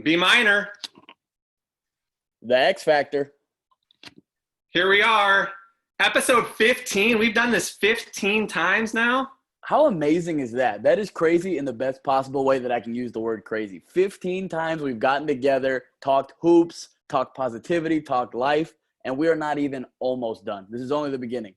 B minor. The X Factor. Here we are. Episode 15. We've done this 15 times now. How amazing is that? That is crazy in the best possible way that I can use the word crazy. 15 times we've gotten together, talked hoops, talked positivity, talked life, and we are not even almost done. This is only the beginning.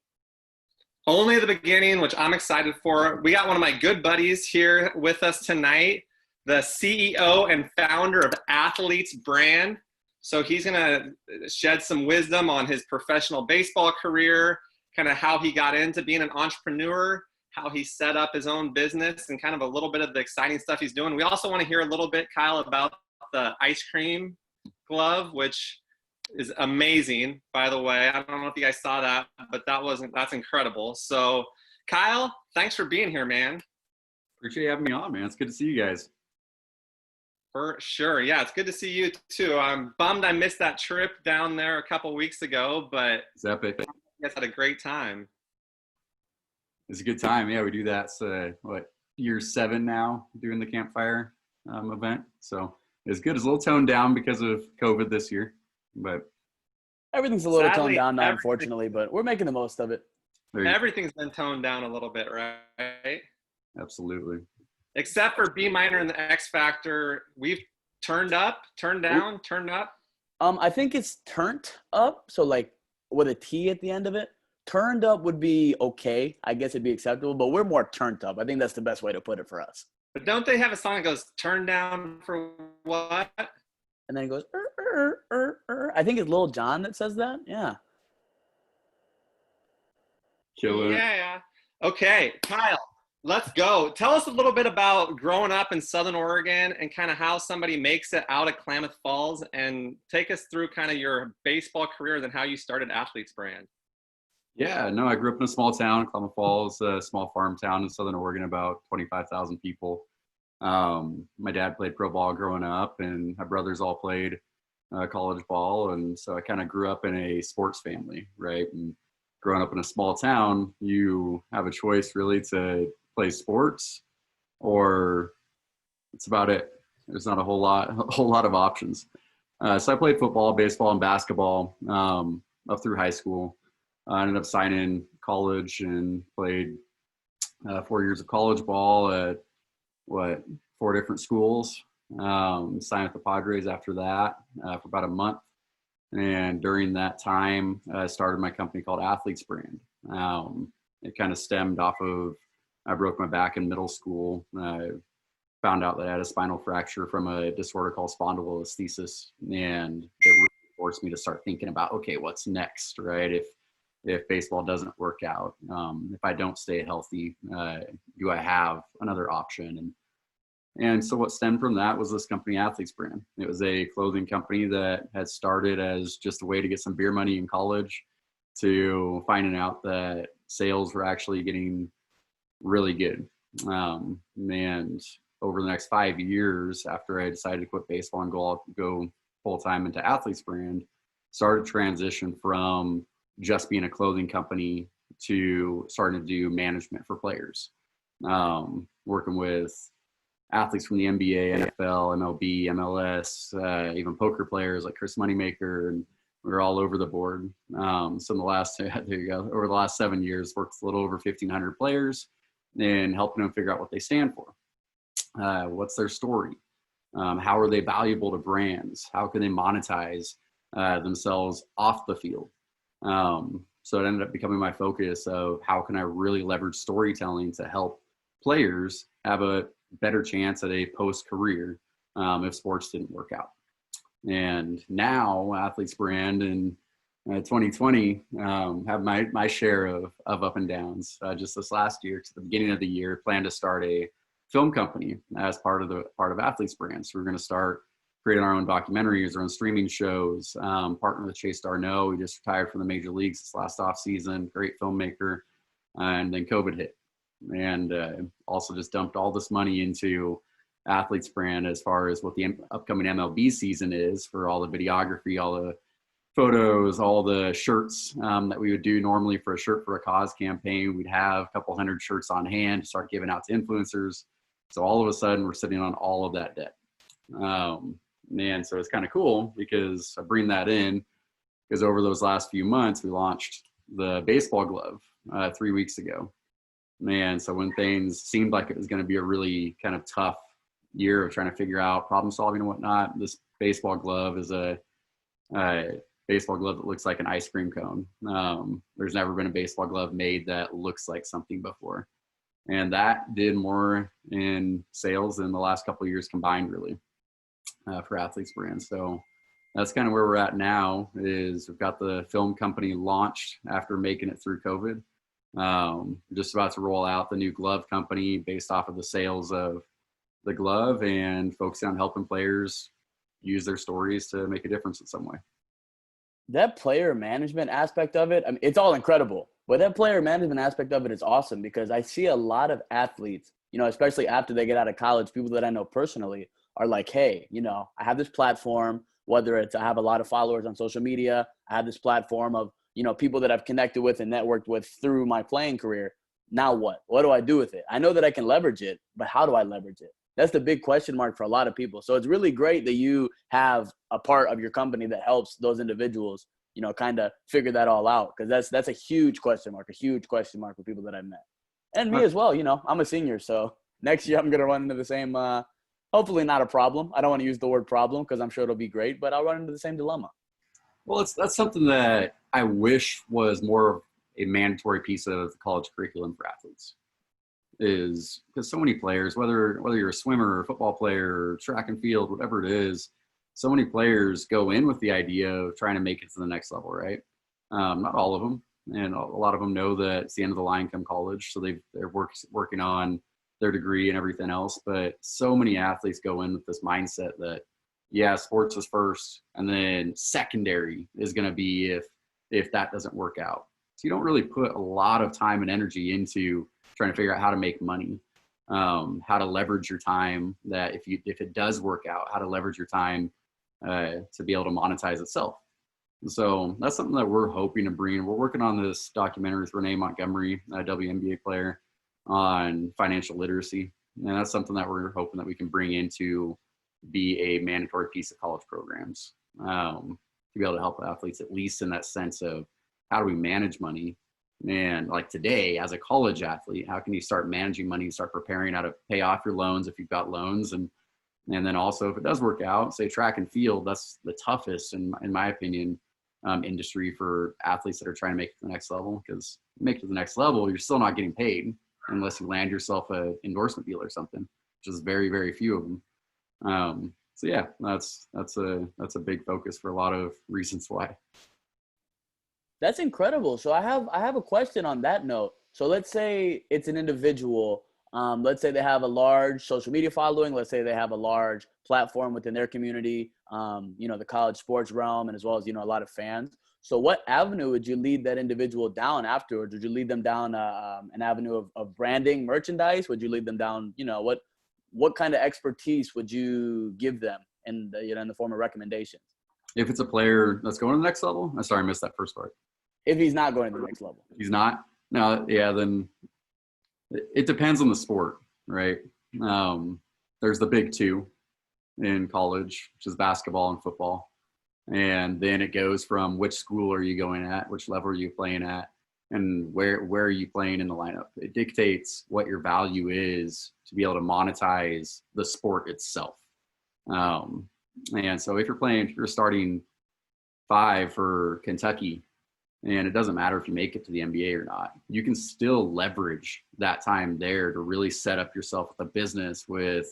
Only the beginning, which I'm excited for. We got one of my good buddies here with us tonight, the CEO and founder of Athletes Brand. So he's going to shed some wisdom on his professional baseball career, kind of how he got into being an entrepreneur, how he set up his own business, and kind of a little bit of the exciting stuff he's doing. We also want to hear a little bit, Kyle, about the ice cream glove, which is amazing, by the way. I don't know if you guys saw that, but that's incredible. So Kyle, thanks for being here, man. Appreciate you having me on, man. It's good to see you guys. For sure. Yeah, it's good to see you too. I'm bummed I missed that trip down there a couple weeks ago, but it's epic. You guys had a great time. It's a good time. Yeah, we do that. So year 7 now, doing the campfire event. So it's good. It's a little toned down because of COVID this year, but everything's a little toned down now, unfortunately, but we're making the most of it. Everything's been toned down a little bit, right? Absolutely. Except for B minor and the X Factor, we've turned up, turned down, turned up. I think it's turned up, so like with a T at the end of it. Turned up would be okay. I guess it'd be acceptable, but we're more turned up. I think that's the best way to put it for us. But don't they have a song that goes, turn down for what? And then it goes, I think it's Lil Jon that says that. Yeah. Killer. Yeah. Okay, Kyle. Let's go. Tell us a little bit about growing up in Southern Oregon and kind of how somebody makes it out of Klamath Falls, and take us through kind of your baseball career and how you started Athletes Brand. Yeah, no, I grew up in a small town, Klamath Falls, a small farm town in Southern Oregon, about 25,000 people. My dad played pro ball growing up, and my brothers all played college ball. And so I kind of grew up in a sports family, right? And growing up in a small town, you have a choice really to play sports, or that's about it. There's not a whole lot of options. So I played football, baseball, and basketball up through high school. I ended up signing college and played 4 years of college ball at 4 different schools. Signed with the Padres after that for about a month. And during that time, I started my company called Athletes Brand. It kind of stemmed off of, I broke my back in middle school. I found out that I had a spinal fracture from a disorder called spondylolisthesis. And it really forced me to start thinking about, okay, what's next, right? If baseball doesn't work out, if I don't stay healthy, do I have another option? And so what stemmed from that was this company, Athletes Brand. It was a clothing company that had started as just a way to get some beer money in college, to finding out that sales were actually getting really good. And over the next 5 years, after I decided to quit baseball and go full-time into Athletes Brand, started transition from just being a clothing company to starting to do management for players, working with athletes from the NBA, NFL, MLB, MLS, even poker players like Chris Moneymaker, and we were all over the board. So in the last, over the last 7 years, worked with a little over 1,500 players and helping them figure out what they stand for. What's their story? How are they valuable to brands? How can they monetize themselves off the field? So it ended up becoming my focus of how can I really leverage storytelling to help players have a better chance at a post-career if sports didn't work out. And now Athletes Brand in 2020 have my share of up and downs. Just this last year, to the beginning of the year, plan to start a film company as part of Athletes Brand. So we're going to start creating our own documentaries, our own streaming shows, partner with Chase Darno, who just retired from the major leagues this last off season, great filmmaker. And then COVID hit, and also just dumped all this money into Athletes Brand as far as what the upcoming MLB season is, for all the videography, all the photos, all the shirts that we would do normally for a Shirt for a Cause campaign. We'd have a couple hundred shirts on hand to start giving out to influencers. So all of a sudden we're sitting on all of that debt. And so it's kind of cool because I bring that in because over those last few months, we launched the baseball glove 3 weeks ago. And so when things seemed like it was going to be a really kind of tough year of trying to figure out problem solving and whatnot, this baseball glove is a baseball glove that looks like an ice cream cone. There's never been a baseball glove made that looks like something before. And that did more in sales than the last couple of years combined, really, for Athletes Brand. So that's kind of where we're at now. Is we've got the film company launched after making it through COVID. Just about to roll out the new glove company based off of the sales of the glove and focusing on helping players use their stories to make a difference in some way. That player management aspect of it, I mean, it's all incredible. But that player management aspect of it is awesome because I see a lot of athletes, you know, especially after they get out of college, people that I know personally are like, hey, you know, I have this platform, whether it's I have a lot of followers on social media, I have this platform of, you know, people that I've connected with and networked with through my playing career. Now what? What do I do with it? I know that I can leverage it, but how do I leverage it? That's the big question mark for a lot of people. So it's really great that you have a part of your company that helps those individuals, you know, kind of figure that all out. Because that's a huge question mark for people that I've met. And me as well, you know, I'm a senior. So next year I'm going to run into the same, hopefully not a problem. I don't want to use the word problem because I'm sure it'll be great, but I'll run into the same dilemma. Well, that's something that I wish was more of a mandatory piece of the college curriculum for athletes. Is because so many players, whether you're a swimmer or a football player or track and field, whatever it is, so many players go in with the idea of trying to make it to the next level, right? Not all of them, and a lot of them know that it's the end of the line come college, so they're working on their degree and everything else. But so many athletes go in with this mindset that, yeah, sports is first, and then secondary is going to be if that doesn't work out. So you don't really put a lot of time and energy into trying to figure out how to make money, how to leverage your time, that if it does work out, how to leverage your time to be able to monetize itself. And so that's something that we're hoping to bring. We're working on this documentary with Renee Montgomery, a WNBA player, on financial literacy. And that's something that we're hoping that we can bring into be a mandatory piece of college programs, to be able to help athletes, at least in that sense of how do we manage money. And like today, as a college athlete, how can you start managing money, start preparing how to pay off your loans if you've got loans, and then also if it does work out, say track and field, that's the toughest in my opinion industry for athletes that are trying to make it to the next level. Because make it to the next level, you're still not getting paid unless you land yourself a endorsement deal or something, which is very, very few of them. So yeah, that's a big focus for a lot of reasons why. That's incredible. So I have a question on that note. So let's say it's an individual. Let's say they have a large social media following. Let's say they have a large platform within their community, you know, the college sports realm, and as well as, you know, a lot of fans. So what avenue would you lead that individual down afterwards? Would you lead them down an avenue of branding, merchandise? Would you lead them down, you know, what kind of expertise would you give them in the form of recommendations? If it's a player that's going to the next level, I'm sorry, I missed that first part. If he's not going to the next level. He's not? No, yeah, then it depends on the sport, right? There's the big two in college, which is basketball and football. And then it goes from which school are you going at, which level are you playing at, and where are you playing in the lineup. It dictates what your value is to be able to monetize the sport itself. And so if you're starting 5 for Kentucky, and it doesn't matter if you make it to the NBA or not, you can still leverage that time there to really set up yourself with a business, with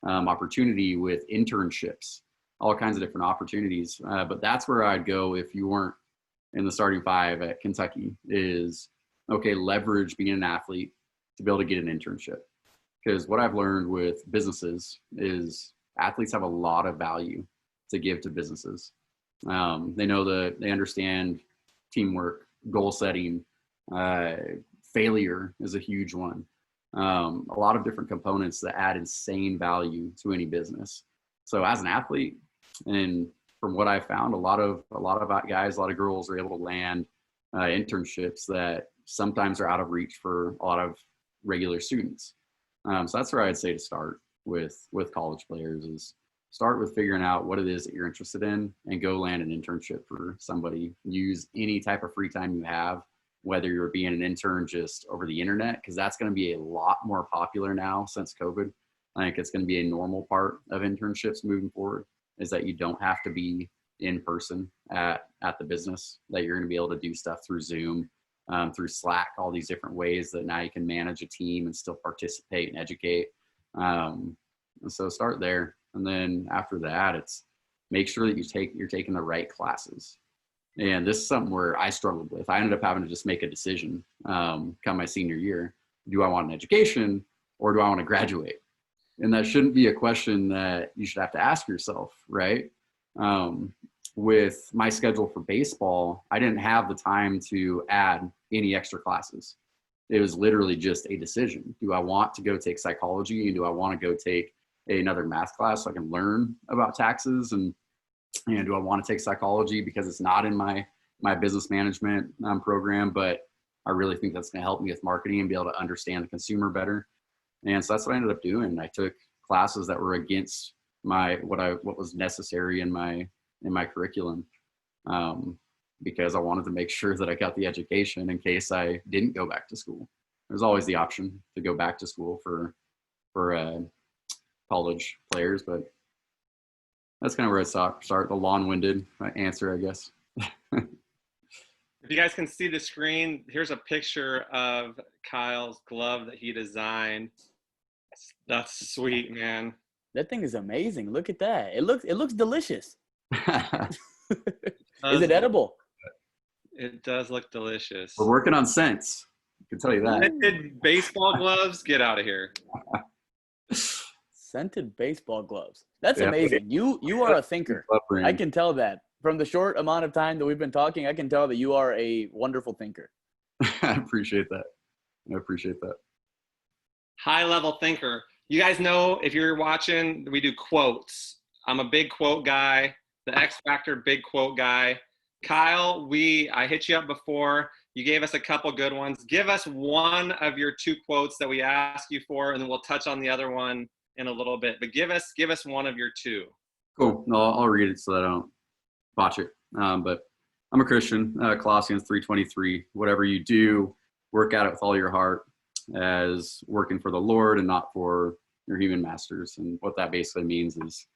opportunity, with internships, all kinds of different opportunities. But that's where I'd go if you weren't in the starting 5 at Kentucky is, okay, leverage being an athlete to be able to get an internship. Because what I've learned with businesses is athletes have a lot of value to give to businesses. They understand teamwork, goal setting, failure is a huge one. A lot of different components that add insane value to any business. So as an athlete, and from what I found, a lot of guys, a lot of girls are able to land internships that sometimes are out of reach for a lot of regular students. So that's where I'd say to start with college players is start with figuring out what it is that you're interested in and go land an internship for somebody. Use any type of free time you have, whether you're being an intern just over the internet, because that's going to be a lot more popular now since COVID. I think it's going to be a normal part of internships moving forward, is that you don't have to be in person at the business, that you're going to be able to do stuff through Zoom, through Slack, all these different ways that now you can manage a team and still participate and educate. And so start there. And then after that, it's make sure that you're taking the right classes. And this is something where I struggled with. I ended up having to just make a decision come my senior year. Do I want an education or do I want to graduate? And that shouldn't be a question that you should have to ask yourself, right? With my schedule for baseball, I didn't have the time to add any extra classes. It was literally just a decision. Do I want to go take psychology, and do I want to go take another math class so I can learn about taxes? And do I want to take psychology because it's not in my business management program, but I really think that's going to help me with marketing and be able to understand the consumer better. And so that's what I ended up doing. I took classes that were against what was necessary in my curriculum, because I wanted to make sure that I got the education in case I didn't go back to school. There's always the option to go back to school for college players, but that's kind of where I start the long-winded answer, I guess. If you guys can see the screen, here's a picture of Kyle's glove that he designed. That's sweet, man. That thing is amazing. Look at that. It looks delicious. Is Is it edible? It does look delicious. We're working on scents. I can tell you that. Scented baseball gloves? Get out of here. Scented baseball gloves. That's amazing. You are a thinker. I can tell that. From the short amount of time that we've been talking, I can tell that you are a wonderful thinker. I appreciate that. High level thinker. You guys know, if you're watching, we do quotes. I'm a big quote guy. The X Factor big quote guy. Kyle, I hit you up before. You gave us a couple good ones. Give us one of your 2 quotes that we asked you for, and then we'll touch on the other one in a little bit. But give us one of your 2. Cool. No, I'll read it so that I don't botch it. But I'm a Christian. Colossians 3:23. Whatever you do, work at it with all your heart, as working for the Lord and not for your human masters. And what that basically means is,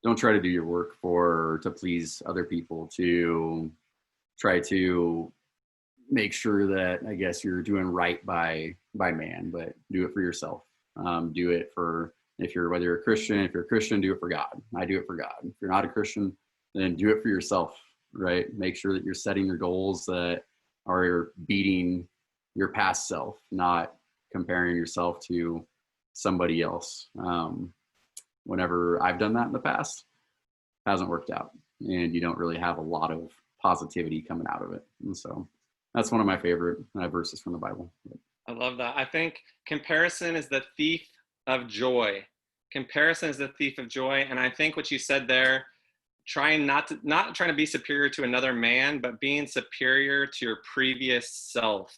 don't try to do your work to please other people, to try to make sure that, I guess, you're doing right by man, but do it for yourself. Do it for, whether you're a Christian, if you're a Christian, do it for God. I do it for God. If you're not a Christian, then do it for yourself, right? Make sure that you're setting your goals that are beating your past self, not comparing yourself to somebody else. Whenever I've done that in the past, it hasn't worked out, and you don't really have a lot of positivity coming out of it. And so that's one of my favorite verses from the Bible. I love that. I think comparison is the thief of joy. Comparison is the thief of joy. And I think what you said there, not trying to be superior to another man, but being superior to your previous self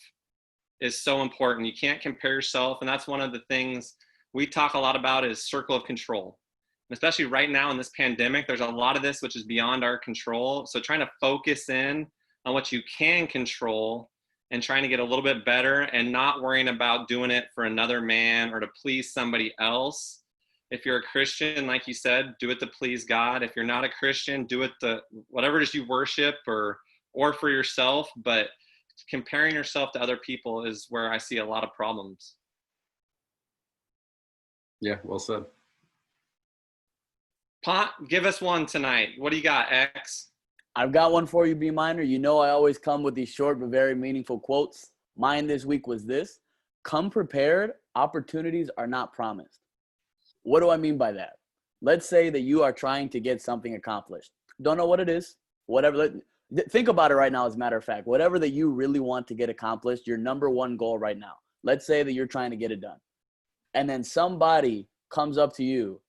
is so important. You can't compare yourself. And that's one of the things we talk a lot about, is circle of control. And especially right now in this pandemic, there's a lot of this which is beyond our control. So trying to focus in on what you can control and trying to get a little bit better, and not worrying about doing it for another man or to please somebody else. If you're a Christian, like you said, do it to please God. If you're not a Christian, do it to whatever it is you worship or for yourself. But comparing yourself to other people is where I see a lot of problems. Yeah, well said. Pont, give us one tonight. What do you got, X? I've got one for you, B Minor. You know I always come with these short but very meaningful quotes. Mine this week was this: come prepared, opportunities are not promised. What do I mean by that? Let's say that you are trying to get something accomplished. Don't know what it is. Whatever. Think about it right now, as a matter of fact. Whatever that you really want to get accomplished, your number one goal right now. Let's say that you're trying to get it done. And then somebody comes up to you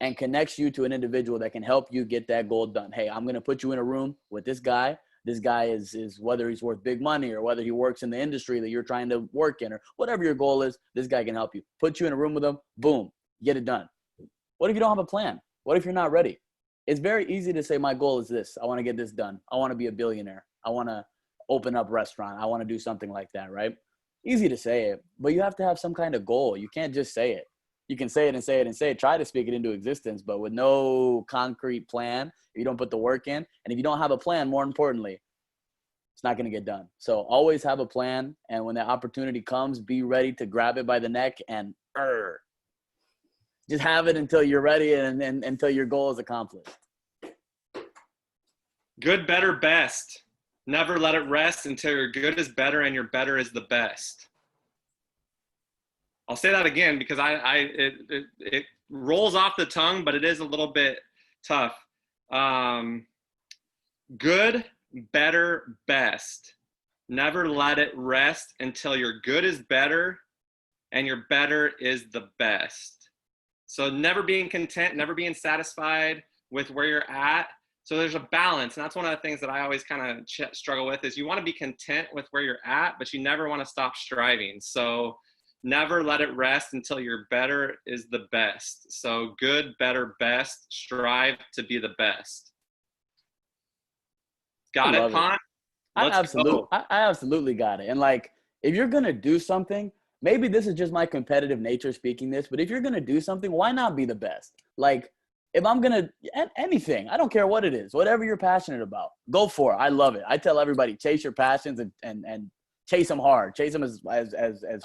and connects you to an individual that can help you get that goal done. Hey, I'm going to put you in a room with this guy. This guy is whether he's worth big money or whether he works in the industry that you're trying to work in, or whatever your goal is, this guy can help you. Put you in a room with him, boom, get it done. What if you don't have a plan? What if you're not ready? It's very easy to say, my goal is this. I want to get this done. I want to be a billionaire. I want to open up a restaurant. I want to do something like that, right? Easy to say it, but you have to have some kind of goal. You can't just say it. You can say it and say it and say it. Try to speak it into existence, but with no concrete plan, if you don't put the work in, and if you don't have a plan, more importantly, it's not going to get done. So always have a plan, and when the opportunity comes, be ready to grab it by the neck and just have it until you're ready and until your goal is accomplished. Good, better, best. Never let it rest until your good is better and your better is the best. I'll say that again because it rolls off the tongue, but it is a little bit tough. Good, better, best. Never let it rest until your good is better and your better is the best. So never being content, never being satisfied with where you're at. So there's a balance, and that's one of the things that I always kind of struggle with is you want to be content with where you're at, but you never want to stop striving. So never let it rest until your better is the best. So good, better, best. Strive to be the best. Got it, Pon? I absolutely got it. And like, if you're going to do something, maybe this is just my competitive nature speaking this, but if you're going to do something, why not be the best? Like, if I'm going to anything, I don't care what it is, whatever you're passionate about, go for it. I love it. I tell everybody, chase your passions and chase them hard. Chase them as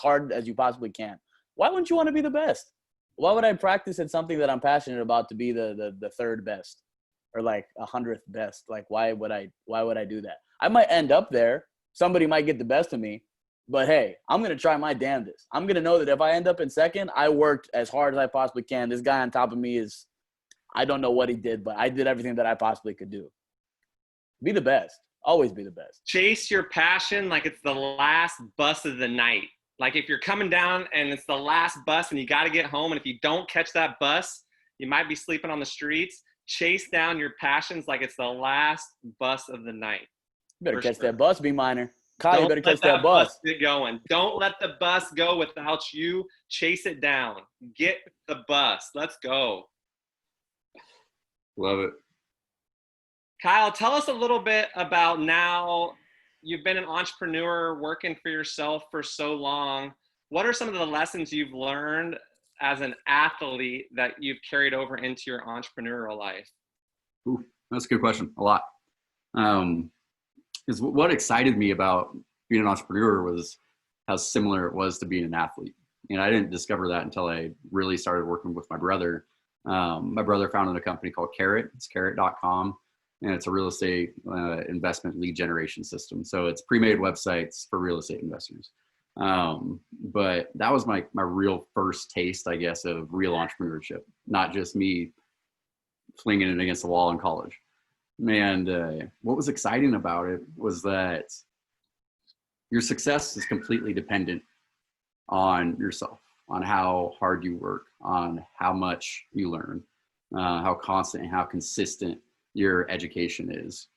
hard as you possibly can. Why wouldn't you want to be the best? Why would I practice at something that I'm passionate about to be the third best or like 100th best? Like, why would I do that? I might end up there. Somebody might get the best of me, but hey, I'm going to try my damnedest. I'm going to know that if I end up in second, I worked as hard as I possibly can. This guy on top of me I don't know what he did, but I did everything that I possibly could do. Be the best. Always be the best. Chase your passion like it's the last bus of the night. Like if you're coming down and it's the last bus and you got to get home, and if you don't catch that bus, you might be sleeping on the streets. Chase down your passions like it's the last bus of the night. You better catch that bus, B-minor. Kyle, you better catch that bus. Get going. Don't let the bus go without you. Chase it down. Get the bus. Let's go. Love it. Kyle, tell us a little bit about now. You've been an entrepreneur working for yourself for so long. What are some of the lessons you've learned as an athlete that you've carried over into your entrepreneurial life? Ooh, that's a good question. A lot. Is what excited me about being an entrepreneur was how similar it was to being an athlete. And I didn't discover that until I really started working with my brother. My brother founded a company called Carrot. It's carrot.com. And it's a real estate investment lead generation system. So it's pre-made websites for real estate investors. But that was my real first taste, I guess, of real entrepreneurship, not just me flinging it against the wall in college. And what was exciting about it was that your success is completely dependent on yourself, on how hard you work, on how much you learn, how constant and how consistent your education is.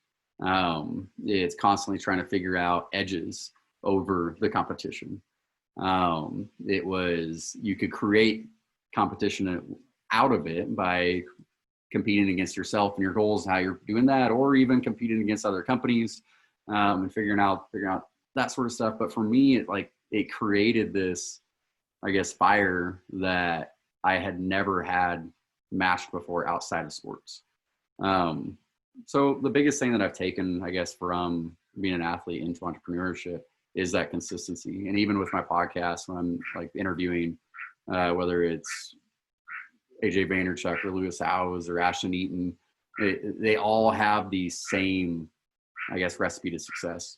It's constantly trying to figure out edges over the competition. You could create competition out of it by competing against yourself and your goals, how you're doing that, or even competing against other companies and figuring out that sort of stuff. But for me, it created this, I guess, fire that I had never had matched before outside of sports. So the biggest thing that I've taken, I guess, from being an athlete into entrepreneurship is that consistency. And even with my podcast, when I'm like interviewing, whether it's AJ Vaynerchuk or Lewis Howes or Ashton Eaton, they all have the same, I guess, recipe to success.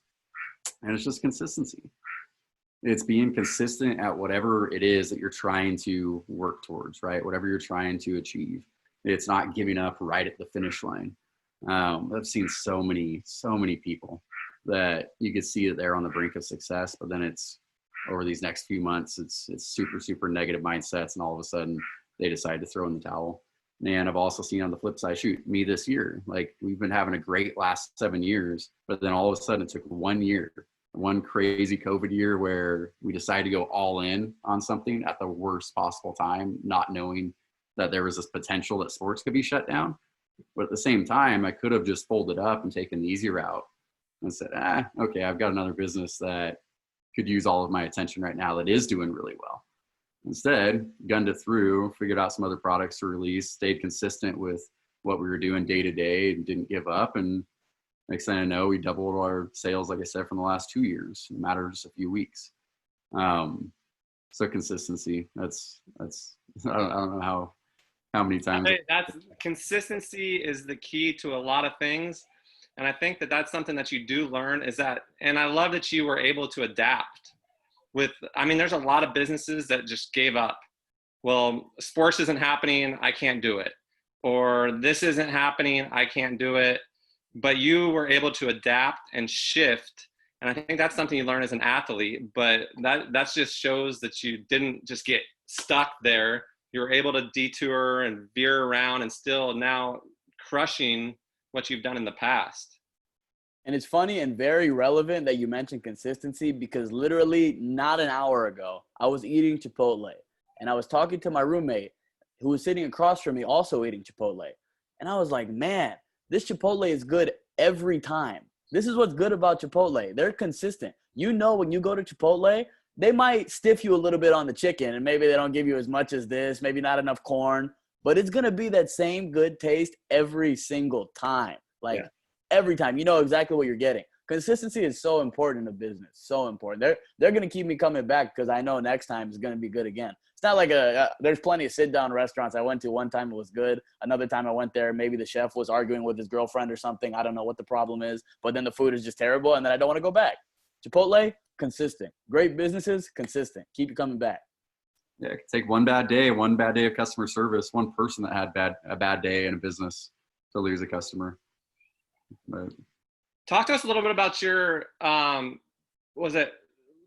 And it's just consistency. It's being consistent at whatever it is that you're trying to work towards, right? Whatever you're trying to achieve. It's not giving up right at the finish line. I've seen so many people that you could see that they're on the brink of success, but then it's over these next few months, it's super, super negative mindsets. And all of a sudden they decide to throw in the towel. And I've also seen on the flip side, me this year, like we've been having a great last 7 years, but then all of a sudden it took 1 year, one crazy COVID year where we decided to go all in on something at the worst possible time, not knowing that there was this potential that sports could be shut down. But at the same time, I could have just folded up and taken the easy route and said, okay, I've got another business that could use all of my attention right now that is doing really well. Instead, gunned it through, figured out some other products to release, stayed consistent with what we were doing day to day and didn't give up. And next thing I know, we doubled our sales, like I said, from the last 2 years in a matter of just a few weeks. So consistency, that's I don't know how many times. That's consistency is the key to a lot of things. And I think that that's something that you do learn is that, and I love that you were able to adapt with, I mean, there's a lot of businesses that just gave up. Well, sports isn't happening, I can't do it. Or this isn't happening, I can't do it. But you were able to adapt and shift. And I think that's something you learn as an athlete, but that just shows that you didn't just get stuck there. You were able to detour and veer around and still now crushing what you've done in the past. And it's funny and very relevant that you mentioned consistency, because literally not an hour ago, I was eating Chipotle and I was talking to my roommate who was sitting across from me also eating Chipotle. And I was like, man, this Chipotle is good every time. This is what's good about Chipotle. They're consistent. You know, when you go to Chipotle, they might stiff you a little bit on the chicken and maybe they don't give you as much as this, maybe not enough corn, but it's going to be that same good taste every single time. Every time, you know exactly what you're getting. Consistency is so important in a business, so important. They're going to keep me coming back because I know next time is going to be good again. It's not like there's plenty of sit-down restaurants I went to. One time it was good. Another time I went there, maybe the chef was arguing with his girlfriend or something. I don't know what the problem is, but then the food is just terrible, and then I don't want to go back. Chipotle, consistent. Great businesses, consistent. Keep you coming back. Yeah, it could take one bad day of customer service, one person that had a bad day in a business to lose a customer. But talk to us a little bit about your, was it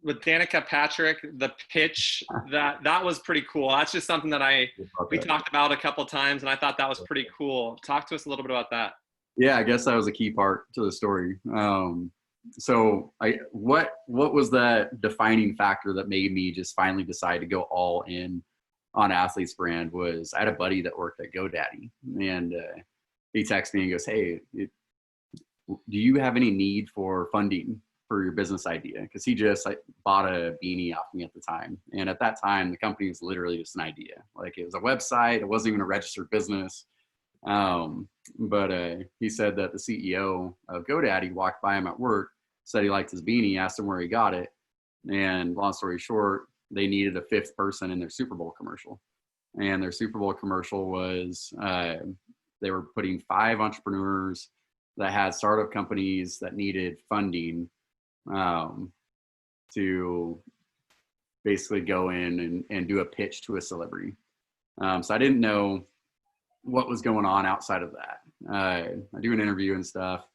with Danica Patrick, the pitch that was pretty cool. That's just something that we talked about a couple of times, and I thought that was pretty cool. Talk to us a little bit about that. Yeah, I guess that was a key part to the story. So what was that defining factor that made me just finally decide to go all in on Athletes Brand was I had a buddy that worked at GoDaddy, and he texted me and goes, hey, do you have any need for funding for your business idea? Because he just bought a beanie off me at the time. And at that time, the company was literally just an idea. Like, it was a website. It wasn't even a registered business. But he said that the CEO of GoDaddy walked by him at work, said he liked his beanie, asked him where he got it. And long story short, they needed a fifth person in their Super Bowl commercial. And their Super Bowl commercial was they were putting 5 entrepreneurs that had startup companies that needed funding to basically go in and do a pitch to a celebrity. So I didn't know what was going on outside of that. I do an interview and stuff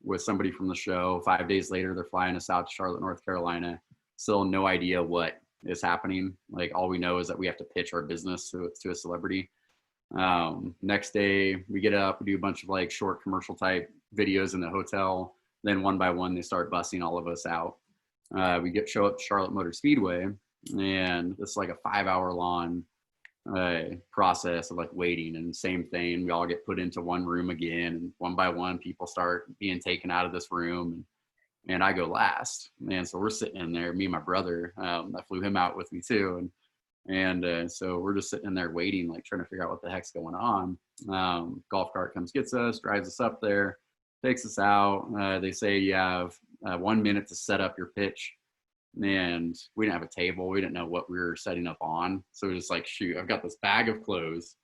with somebody from the show. 5 days later, they're flying us out to Charlotte, North Carolina. Still no idea what is happening. Like, all we know is that we have to pitch our business to a celebrity. Next day we get up, we do a bunch of like short commercial type videos in the hotel. Then one by one, they start busing all of us out. We show up to Charlotte Motor Speedway, and it's like a 5-hour long process of like waiting, and same thing. We all get put into one room again, and one by one people start being taken out of this room, and I go last. And so we're sitting in there, me and my brother, I flew him out with me too. And so we're just sitting in there waiting, like trying to figure out what the heck's going on. Golf cart comes, gets us, drives us up there, takes us out. They say you have 1 minute to set up your pitch. And we didn't have a table. We didn't know what we were setting up on. So we're just like, shoot, I've got this bag of clothes.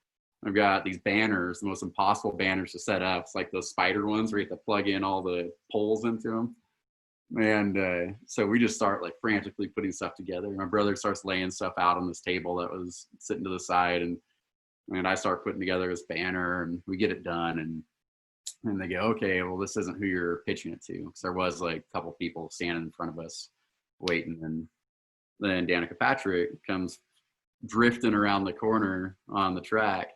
I've got these banners, the most impossible banners to set up. It's like those spider ones where you have to plug in all the poles into them. And so we just start like frantically putting stuff together. My brother starts laying stuff out on this table that was sitting to the side, and I start putting together this banner, and we get it done. And they go, okay, well, this isn't who you're pitching it to. Because there was like a couple people standing in front of us waiting. And then Danica Patrick comes drifting around the corner on the track,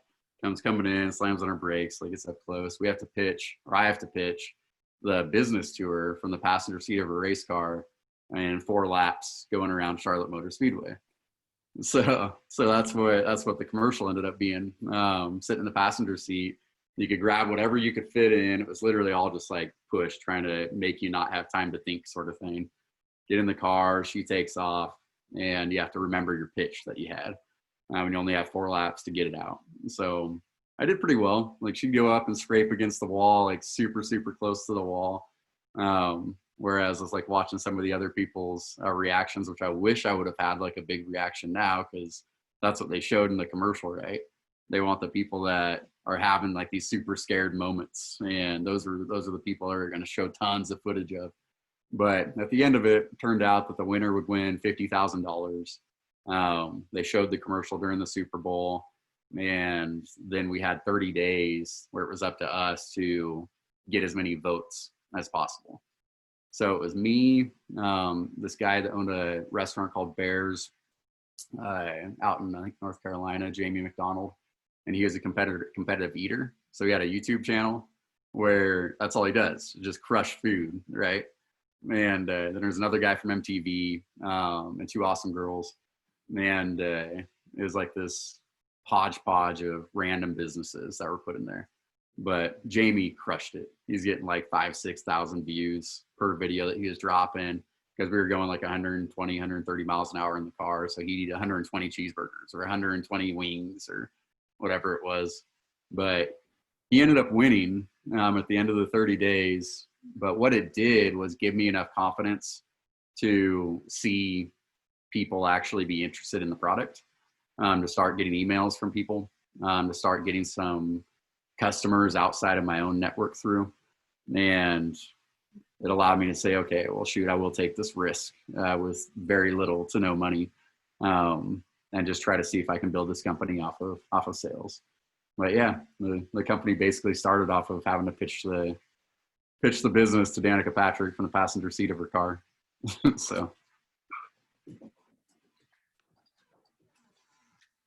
comes coming in, slams on her brakes, like it's up close. We have to pitch, or I have to pitch, the business tour from the passenger seat of a race car and 4 laps going around Charlotte Motor Speedway. So that's what the commercial ended up being. Sitting in the passenger seat, you could grab whatever you could fit in. It was literally all just like push, trying to make you not have time to think, sort of thing. Get in the car, she takes off, and you have to remember your pitch that you had. And you only have 4 laps to get it out. So I did pretty well. Like, she'd go up and scrape against the wall, like super, super close to the wall. Whereas it's like watching some of the other people's reactions, which I wish I would have had like a big reaction now, because that's what they showed in the commercial, right? They want the people that are having like these super scared moments, and those are the people that are going to show tons of footage of. But at the end of it, it turned out that the winner would win $50,000. They showed the commercial during the Super Bowl, and then we had 30 days where it was up to us to get as many votes as possible. So it was me, this guy that owned a restaurant called Bears out in, I think, North Carolina, Jamie McDonald, and he was a competitive eater. So he had a YouTube channel where that's all he does, just crush food, right? And then there's another guy from MTV, and 2 awesome girls. And it was like this hodgepodge of random businesses that were put in there. But Jamie crushed it. He's getting like 5,000-6,000 views per video that he was dropping, because we were going like 120, 130 miles an hour in the car. So he'd eat 120 cheeseburgers or 120 wings or whatever it was. But he ended up winning at the end of the 30 days. But what it did was give me enough confidence to see people actually be interested in the product, to start getting emails from people, to start getting some customers outside of my own network through. And it allowed me to say, okay, well, shoot, I will take this risk with very little to no money, and just try to see if I can build this company off of sales. But yeah, the company basically started off of having to pitch the business to Danica Patrick from the passenger seat of her car. So.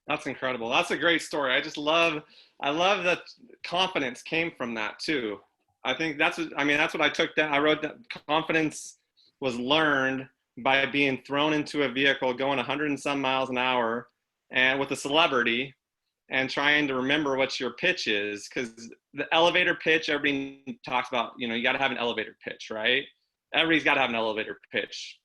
That's incredible. That's a great story. I love that confidence came from that too. I think that's what I took down. I wrote that confidence was learned by being thrown into a vehicle going 100 and some miles an hour and with a celebrity and trying to remember what your pitch is. Because the elevator pitch, everybody talks about, you got to have an elevator pitch, right? Everybody's got to have an elevator pitch.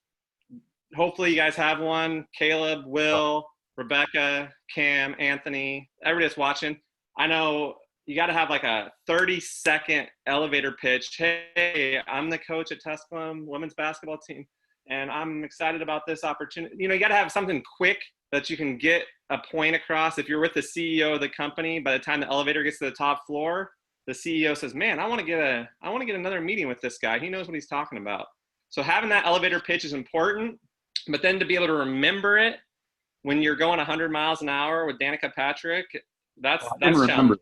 Hopefully you guys have one. Caleb, Will, Rebecca, Cam, Anthony, everybody that's watching. I know you got to have like a 30-second elevator pitch. Hey, I'm the coach at Tusculum women's basketball team, and I'm excited about this opportunity. You got to have something quick that you can get a point across. If you're with the CEO of the company, by the time the elevator gets to the top floor, the CEO says, man, I want to get another meeting with this guy. He knows what he's talking about. So having that elevator pitch is important, but then to be able to remember it when you're going 100 miles an hour with Danica Patrick, that's challenging.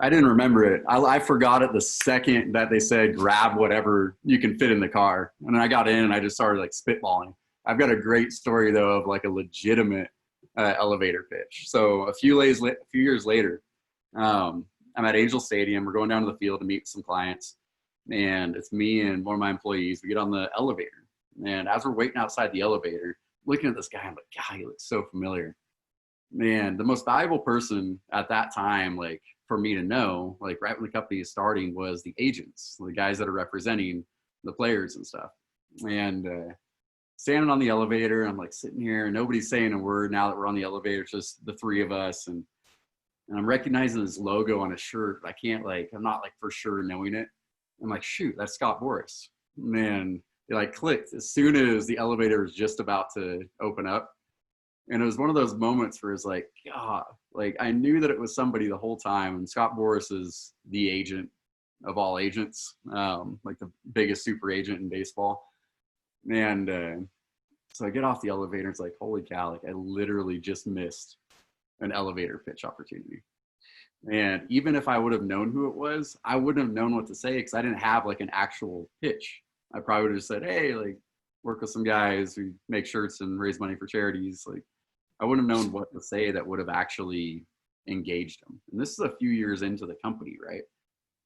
I didn't remember it. I forgot it the second that they said grab whatever you can fit in the car. And then I got in and I just started like spitballing. I've got a great story though of like a legitimate elevator pitch. So a few years later, I'm at Angel Stadium. We're going down to the field to meet some clients, and it's me and one of my employees. We get on the elevator, and as we're waiting outside the elevator, looking at this guy, I'm like, God, he looks so familiar. Man, the most valuable person at that time, like for me to know, like right when the company is starting, was the agents, the guys that are representing the players and stuff. And standing on the elevator, I'm like sitting here and nobody's saying a word now that we're on the elevator. It's just the 3 of us. And I'm recognizing his logo on his shirt. But I'm not like for sure knowing it. I'm like, shoot, that's Scott Boras. Man, it like clicked as soon as the elevator was just about to open up. And it was one of those moments where it's like, God, like I knew that it was somebody the whole time. And Scott Boras is the agent of all agents, like the biggest super agent in baseball. And so I get off the elevator. It's like, holy cow, like I literally just missed an elevator pitch opportunity. And even if I would have known who it was, I wouldn't have known what to say because I didn't have like an actual pitch. I probably would have said, hey, like work with some guys who make shirts and raise money for charities. Like I wouldn't have known what to say that would have actually engaged them. And this is a few years into the company, right?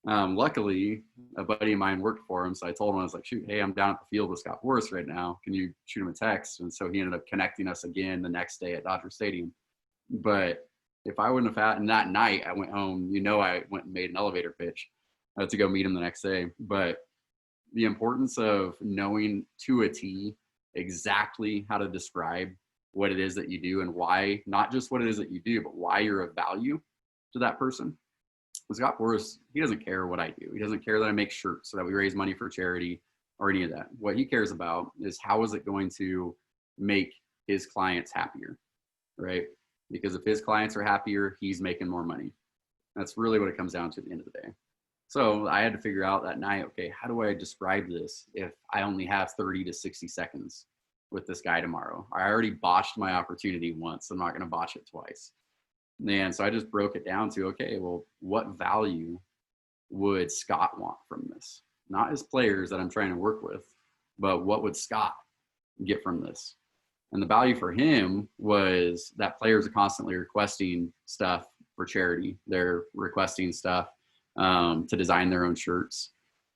Luckily, a buddy of mine worked for him, so I told him, I was like, shoot, hey, I'm down at the field with Scott Forrest right now. Can you shoot him a text? And so he ended up connecting us again the next day at Dodger Stadium. But if I wouldn't have had, and that night I went home, I went and made an elevator pitch to go meet him the next day. But the importance of knowing to a T exactly how to describe what it is that you do and why, not just what it is that you do, but why you're of value to that person. Scott Forrest, he doesn't care what I do. He doesn't care that I make shirts so that we raise money for charity or any of that. What he cares about is how is it going to make his clients happier, right? Because if his clients are happier, he's making more money. That's really what it comes down to at the end of the day. So I had to figure out that night, okay, how do I describe this if I only have 30 to 60 seconds with this guy tomorrow? I already botched my opportunity once. I'm not going to botch it twice. And so I just broke it down to, okay, well, what value would Scott want from this? Not his players that I'm trying to work with, but what would Scott get from this? And the value for him was that players are constantly requesting stuff for charity. They're requesting stuff to design their own shirts.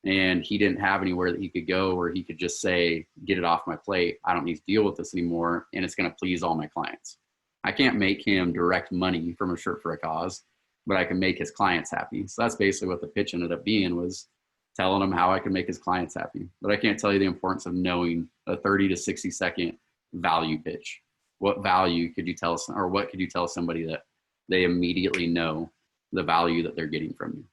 And he didn't have anywhere that he could go where he could just say, get it off my plate. I don't need to deal with this anymore. And it's going to please all my clients. I can't make him direct money from a shirt for a cause, but I can make his clients happy. So that's basically what the pitch ended up being, was telling him how I can make his clients happy. But I can't tell you the importance of knowing a 30 to 60 second value pitch. What value could you tell, or what could you tell somebody that they immediately know the value that they're getting from you?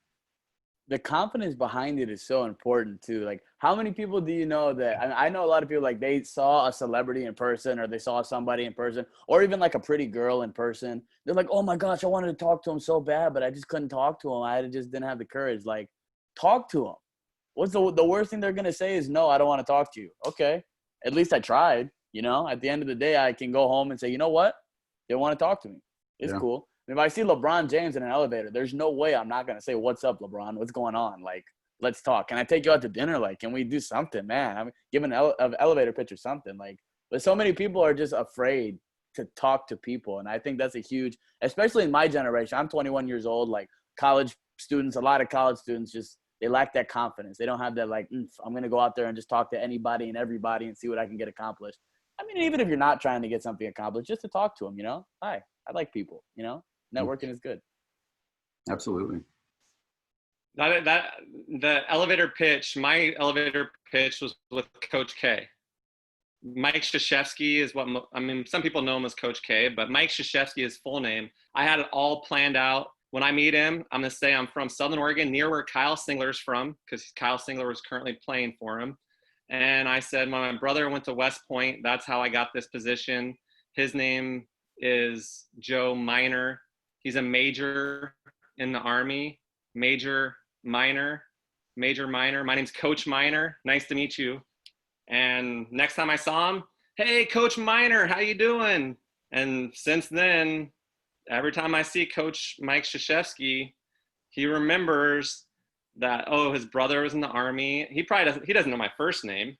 The confidence behind it is so important too. Like, how many people do you know that, I know a lot of people, like, they saw a celebrity in person, or they saw somebody in person, or even like a pretty girl in person. They're like, oh my gosh, I wanted to talk to him so bad, but I just couldn't talk to him. I just didn't have the courage. Like, talk to him. What's the worst thing they're going to say is, no, I don't want to talk to you. Okay. At least I tried, at the end of the day, I can go home and say, you know what? They want to talk to me. It's cool. If I see LeBron James in an elevator, there's no way I'm not going to say, what's up, LeBron? What's going on? Like, let's talk. Can I take you out to dinner? Like, can we do something, man? I'm giving an elevator pitch or something. Like, but so many people are just afraid to talk to people. And I think that's a huge, especially in my generation. I'm 21 years old. Like, college students, a lot of college students just, they lack that confidence. They don't have that, like, I'm going to go out there and just talk to anybody and everybody and see what I can get accomplished. I mean, even if you're not trying to get something accomplished, just to talk to them, hi, I like people, networking is good. Absolutely. The elevator pitch, my elevator pitch was with Coach K. Mike Krzyzewski is some people know him as Coach K, but Mike Krzyzewski is full name. I had it all planned out. When I meet him, I'm going to say I'm from Southern Oregon, near where Kyle Singler's from, because Kyle Singler was currently playing for him. And I said, my brother went to West Point. That's how I got this position. His name is Joe Miner. He's a major in the Army. Major, minor. My name's Coach Miner. Nice to meet you. And next time I saw him, hey, Coach Miner, how you doing? And since then, every time I see Coach Mike Krzyzewski, he remembers that, his brother was in the Army. He doesn't know my first name,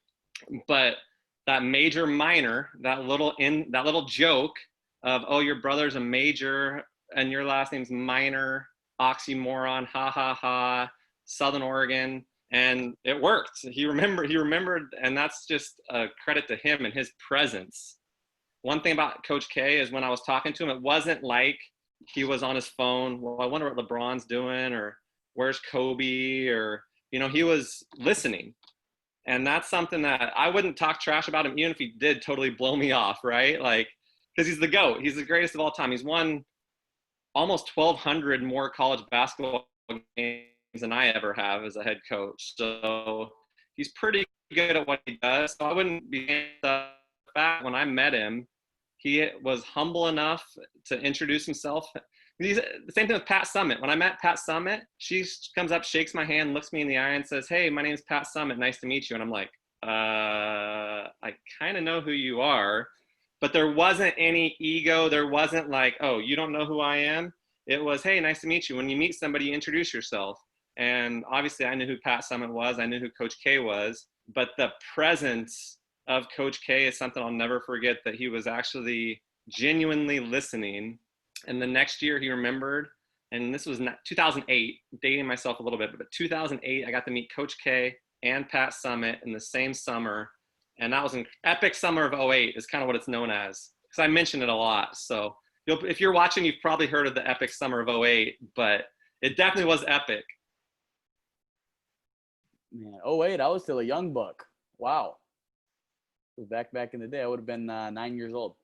but that major minor, that little joke of, your brother's a major and your last name's Minor, oxymoron, ha ha ha, Southern Oregon, and it worked. He remembered, and that's just a credit to him and his presence. One thing about Coach K is when I was talking to him, it wasn't like he was on his phone. Well, I wonder what LeBron's doing, or where's Kobe, or, he was listening. And that's something that I wouldn't talk trash about him, even if he did totally blow me off, right? Like, because he's the GOAT. He's the greatest of all time. He's won almost 1,200 more college basketball games than I ever have as a head coach. So he's pretty good at what he does. So I wouldn't be the fact when I met him, he was humble enough to introduce himself. The same thing with Pat Summitt. When I met Pat Summitt, she comes up, shakes my hand, looks me in the eye and says, hey, my name's Pat Summitt. Nice to meet you. And I'm like, I kind of know who you are. But there wasn't any ego. There wasn't like, oh, you don't know who I am. It was, hey, nice to meet you. When you meet somebody, introduce yourself. And obviously I knew who Pat Summitt was. I knew who Coach K was. But the presence of Coach K is something I'll never forget, that he was actually genuinely listening. And the next year he remembered and this was 2008, dating myself a little bit, but 2008, I got to meet Coach K and Pat Summitt in the same summer. And that was an epic summer of '08 is kind of what it's known as, because I mention it a lot. So if you're watching, you've probably heard of the epic summer of '08, but it definitely was epic. Man, '08, I was still a young buck. Wow. It was back in the day. I would have been 9 years old.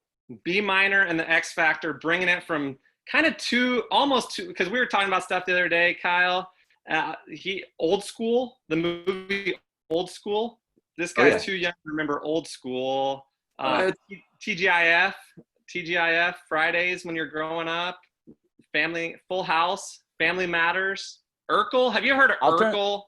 B minor and the X Factor, bringing it from kind of almost two, because we were talking about stuff the other day, Kyle. Old School, the movie Old School. This guy's too young to remember Old School. TGIF, Fridays when you're growing up. Family, Full House, Family Matters. Urkel, have you heard of Urkel?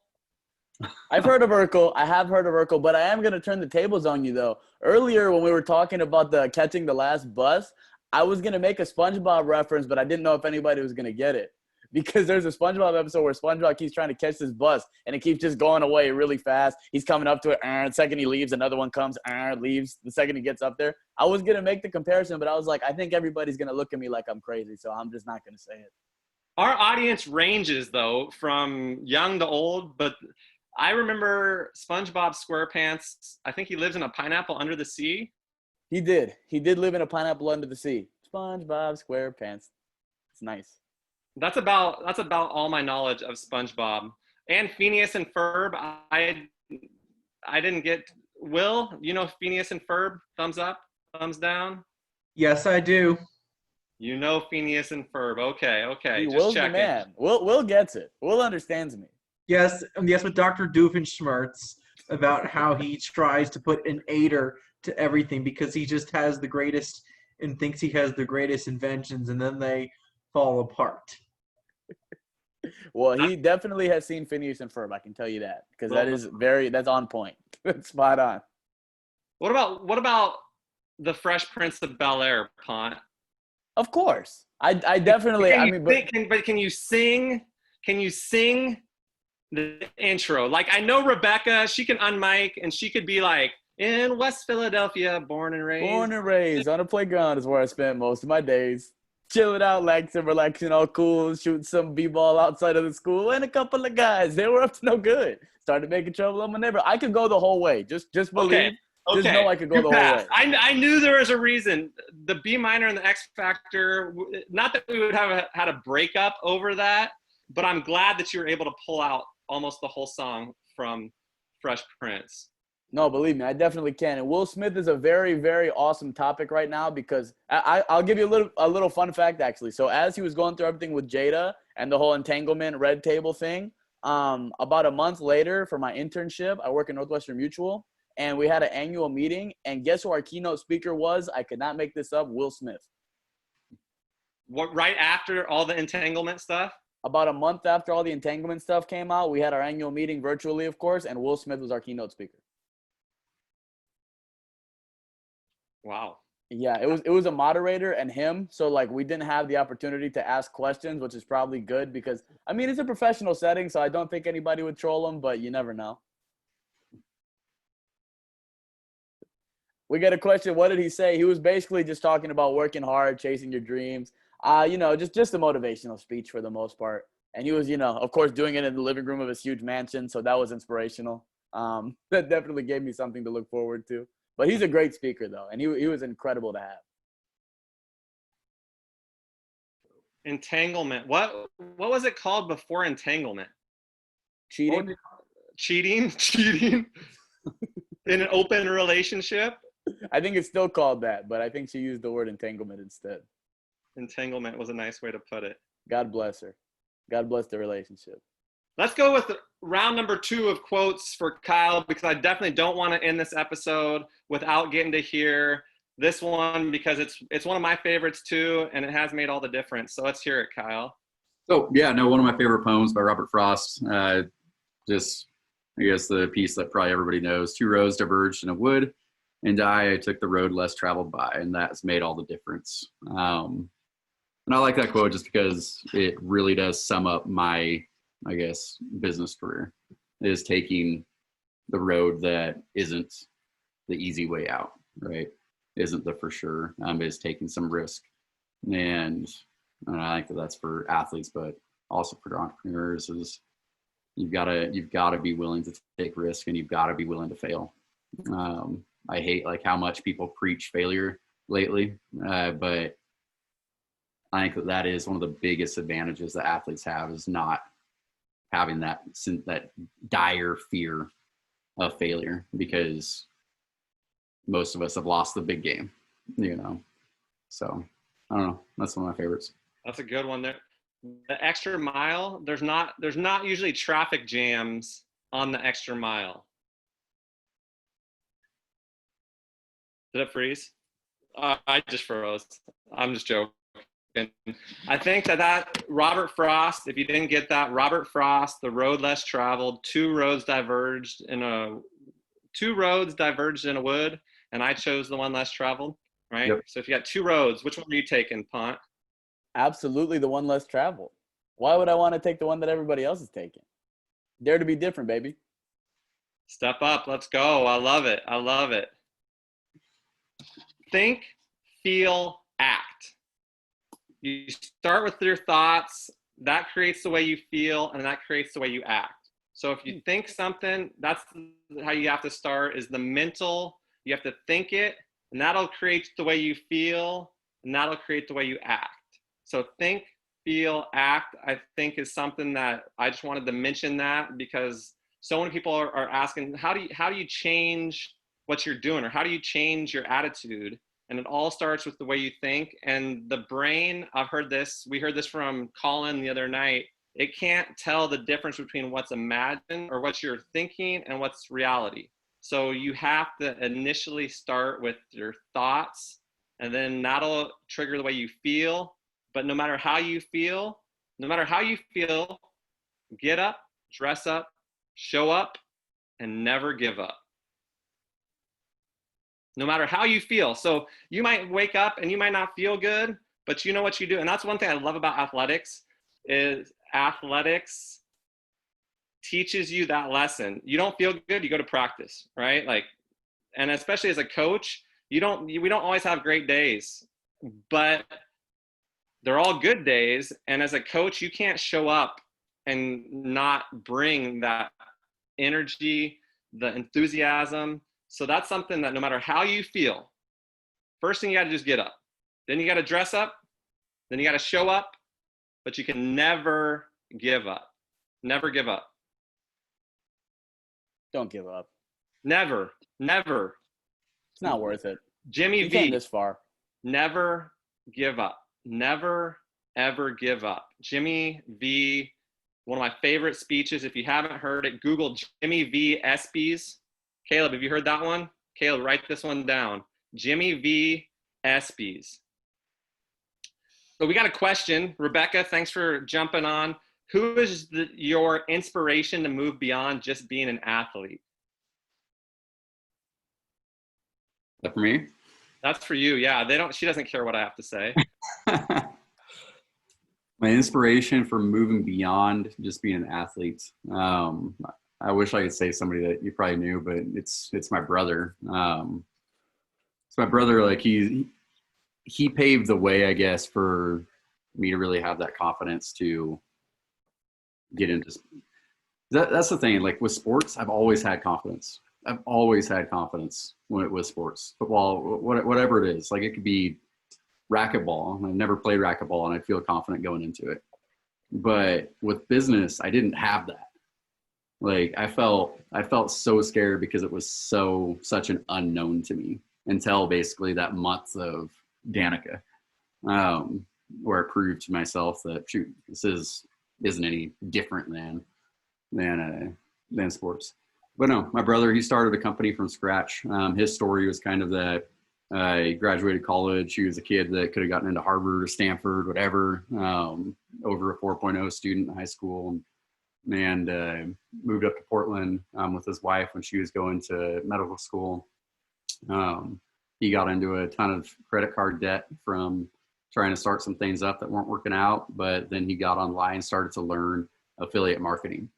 I've heard of Urkel. I have heard of Urkel, but I am going to turn the tables on you, though. Earlier, when we were talking about the catching the last bus, I was going to make a SpongeBob reference, but I didn't know if anybody was going to get it. Because there's a SpongeBob episode where SpongeBob keeps trying to catch this bus, and it keeps just going away really fast. He's coming up to it, the second he leaves, another one comes, leaves. The second he gets up there. I was going to make the comparison, but I was like, I think everybody's going to look at me like I'm crazy, so I'm just not going to say it. Our audience ranges, though, from young to old, but I remember SpongeBob SquarePants. I think he lives in a pineapple under the sea. He did. He did live in a pineapple under the sea. SpongeBob SquarePants. It's nice. That's about all my knowledge of SpongeBob. And Phineas and Ferb. I didn't get. Will, you know Phineas and Ferb? Thumbs up, thumbs down? Yes, I do. You know Phineas and Ferb. Okay. Will's the man. Will gets it. Will understands me. Yes, with Dr. Doofenshmirtz about how he tries to put an aider to everything because he just has the greatest and thinks he has the greatest inventions, and then they fall apart. Well, he definitely has seen Phineas and Ferb. I can tell you that because that's on point. Spot on. What about the Fresh Prince of Bel-Air, Pont? Of course, I definitely. Can you sing? Can you sing the intro? Like, I know Rebecca. She can unmic and she could be like, in West Philadelphia, born and raised on a playground is where I spent most of my days. Chilling out, relaxing, all cool, shooting some b-ball outside of the school, and a couple of guys, they were up to no good. Started making trouble on my neighbor. I could go the whole way. Just believe. Okay. Just know I could go the whole way. I knew there was a reason. The B minor and the X Factor, not that we would have had a breakup over that, but I'm glad that you were able to pull out almost the whole song from Fresh Prince. No, believe me, I definitely can. And Will Smith is a very, very awesome topic right now because I'll give you a little fun fact, actually. So as he was going through everything with Jada and the whole entanglement red table thing, about a month later for my internship, I work at Northwestern Mutual, and we had an annual meeting. And guess who our keynote speaker was? I could not make this up, Will Smith. What, right after all the entanglement stuff? About a month after all the entanglement stuff came out, we had our annual meeting virtually, of course, and Will Smith was our keynote speaker. Wow. Yeah, it was a moderator and him. So, like, we didn't have the opportunity to ask questions, which is probably good because, I mean, it's a professional setting, so I don't think anybody would troll him, but you never know. We get a question, what did he say? He was basically just talking about working hard, chasing your dreams. Just a motivational speech for the most part. And he was, of course, doing it in the living room of his huge mansion, so that was inspirational. That definitely gave me something to look forward to. But he's a great speaker, though, and he was incredible to have. Entanglement. What was it called before entanglement? Cheating? Cheating in an open relationship? I think it's still called that, but I think she used the word entanglement instead. Entanglement was a nice way to put it. God bless her. God bless the relationship. Let's go with round number 2 of quotes for Kyle, because I definitely don't want to end this episode without getting to hear this one because it's one of my favorites too, and it has made all the difference. So let's hear it, Kyle. So one of my favorite poems by Robert Frost. I guess the piece that probably everybody knows: 2 roads diverged in a wood, and I took the road less traveled by, and that's made all the difference. And I like that quote just because it really does sum up my, I guess, business career, is taking the road that isn't the easy way out, right? Isn't the for sure, is taking some risk. And and I think that that's for athletes, but also for entrepreneurs, is you've got to be willing to take risk, and you've got to be willing to fail. I hate like how much people preach failure lately, but I think that that is one of the biggest advantages that athletes have, is not having that dire fear of failure, because most of us have lost the big game, you know. So I don't know. That's one of my favorites. That's a good one. There, the extra mile. There's not usually traffic jams on the extra mile. Did it freeze? I just froze. I'm just joking. I think that Robert Frost, if you didn't get that, Robert Frost, The Road Less Traveled, two roads diverged in a wood, and I chose the one less traveled, right? Yep. So if you got two roads, which one are you taking, Pont? Absolutely the one less traveled. Why would I want to take the one that everybody else is taking? Dare to be different, baby. Step up. Let's go. I love it. I love it. Think, feel, act. You start with your thoughts. That creates the way you feel, and that creates the way you act. So if you think something, that's how you have to start, is the mental. You have to think it, and that'll create the way you feel, and that'll create the way you act. So think, feel, act, I think, is something that I just wanted to mention, that because so many people are asking, how do you change what you're doing, or how do you change your attitude? And it all starts with the way you think. And the brain, we heard this from Colin the other night, it can't tell the difference between what's imagined or what you're thinking and what's reality. So you have to initially start with your thoughts, and then that'll trigger the way you feel. But no matter how you feel, get up, dress up, show up, and never give up. No matter how you feel. So you might wake up and you might not feel good, but you know what you do. And that's one thing I love about athletics, is athletics teaches you that lesson. You don't feel good, you go to practice, right? Like, and especially as a coach, we don't always have great days, but they're all good days. And as a coach, you can't show up and not bring that energy, the enthusiasm. So that's something that no matter how you feel, first thing you got to just get up. Then you got to dress up. Then you got to show up. But you can never give up. Never give up. Don't give up. Never. Never. It's not worth it. Jimmy You V. came this far. Never give up. Never, ever give up. Jimmy V, one of my favorite speeches. If you haven't heard it, Google Jimmy V. ESPYs. Caleb, have you heard that one? Caleb, write this one down. Jimmy V. ESPYs. So we got a question. Rebecca, thanks for jumping on. Who is your inspiration to move beyond just being an athlete? Is that for me? That's for you. Yeah, she doesn't care what I have to say. My inspiration for moving beyond just being an athlete. I wish I could say somebody that you probably knew, but it's my brother. It's my brother. Like he paved the way, I guess, for me to really have that confidence to get into. That's the thing. Like with sports, I've always had confidence. I've always had confidence when it was sports, football, whatever it is. Like it could be racquetball. I've never played racquetball, and I feel confident going into it. But with business, I didn't have that. Like I felt so scared because it was such an unknown to me until basically that month of Danica, where I proved to myself that shoot, this isn't any different than sports. But no, my brother, he started a company from scratch. His story was kind of that he graduated college. He was a kid that could have gotten into Harvard or Stanford, whatever, over a 4.0 student in high school, and moved up to Portland with his wife when she was going to medical school. He got into a ton of credit card debt from trying to start some things up that weren't working out, but then he got online, started to learn affiliate marketing,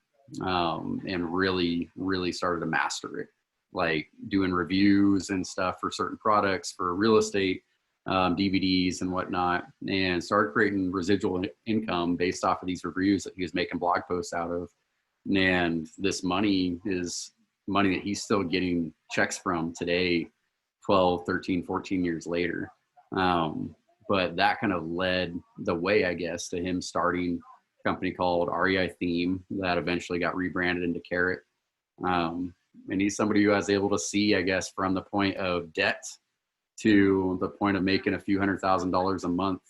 and really, really started to master it, like doing reviews and stuff for certain products for real estate. DVDs and whatnot, and started creating residual income based off of these reviews that he was making blog posts out of. And this money is money that he's still getting checks from today, 12, 13, 14 years later. But that kind of led the way, I guess, to him starting a company called REI Theme that eventually got rebranded into Carrot. And he's somebody who was able to see, I guess, from the point of debt to the point of making a few $100,000 a month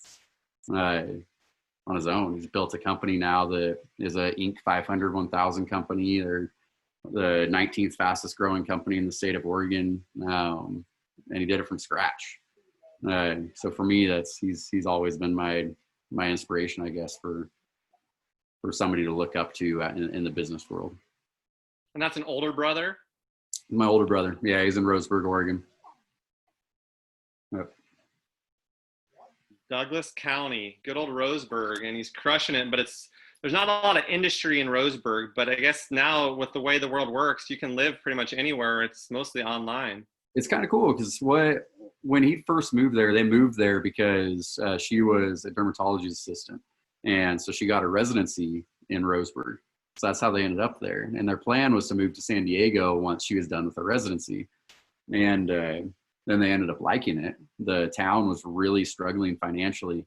on his own. He's built a company now that is a Inc. 500, 1000 company. They're the 19th fastest growing company in the state of Oregon. And he did it from scratch. So for me, he's always been my inspiration, I guess, for somebody to look up to in the business world. And that's an older brother? My older brother. Yeah, he's in Roseburg, Oregon. Yep. Douglas County, good old Roseburg, and he's crushing it. But there's not a lot of industry in Roseburg. But I guess now with the way the world works, you can live pretty much anywhere. It's mostly online. It's kind of cool because when he first moved there, they moved there because she was a dermatology assistant, and so she got a residency in Roseburg. So that's how they ended up there. And their plan was to move to San Diego once she was done with her residency. And then they ended up liking it. The town was really struggling financially,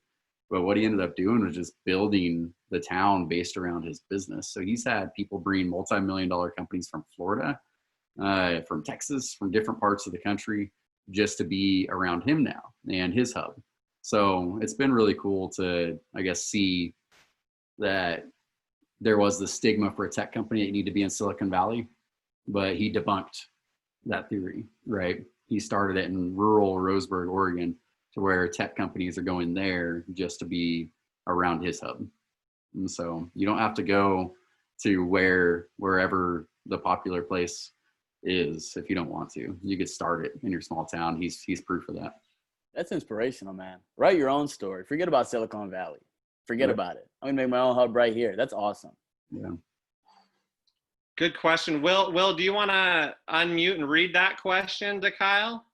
but what he ended up doing was just building the town based around his business. So he's had people bring multi-million-dollar companies from Florida, from Texas, from different parts of the country, just to be around him now and his hub. So it's been really cool to, I guess, see that there was the stigma for a tech company that you need to be in Silicon Valley, but he debunked that theory, right? He started it in rural Roseburg, Oregon, to where tech companies are going there just to be around his hub. And so you don't have to go to wherever the popular place is if you don't want to. You could start it in your small town. He's proof of that. That's inspirational, man. Write your own story. Forget about Silicon Valley. Forget about it. I'm gonna make my own hub right here. That's awesome. Yeah. Good question. Will, do you want to unmute and read that question to Kyle?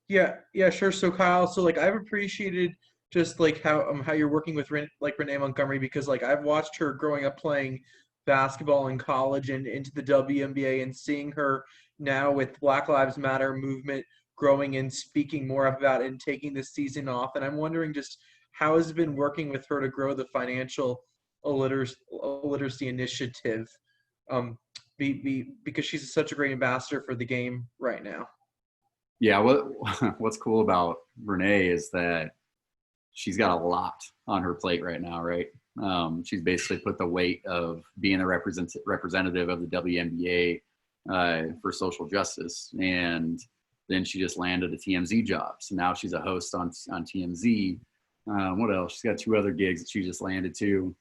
Yeah, sure. So Kyle, so I've appreciated just how you're working with Renee Montgomery, because I've watched her growing up playing basketball in college and into the WNBA, and seeing her now with Black Lives Matter movement growing and speaking more about it and taking this season off. And I'm wondering just how has it been working with her to grow the financial literacy initiative, because she's such a great ambassador for the game right now. Yeah, what's cool about Renee is that she's got a lot on her plate right now, right? She's basically put the weight of being a representative of the WNBA for social justice, and then she just landed a TMZ job. So now she's a host on TMZ. What else? She's got 2 other gigs that she just landed too.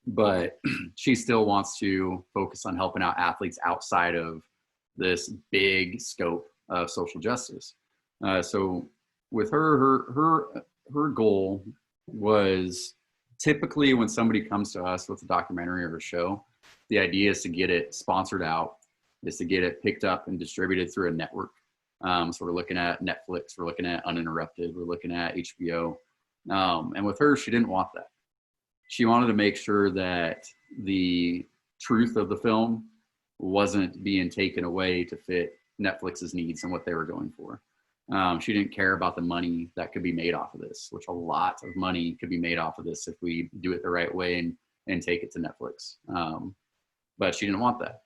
But she still wants to focus on helping out athletes outside of this big scope of social justice. So with her goal was, typically when somebody comes to us with a documentary or a show, the idea is to get it sponsored out, is to get it picked up and distributed through a network. So we're looking at Netflix, we're looking at Uninterrupted, we're looking at HBO. And with her, she didn't want that. She wanted to make sure that the truth of the film wasn't being taken away to fit Netflix's needs and what they were going for. She didn't care about the money that could be made off of this, which a lot of money could be made off of this if we do it the right way and take it to Netflix. But she didn't want that.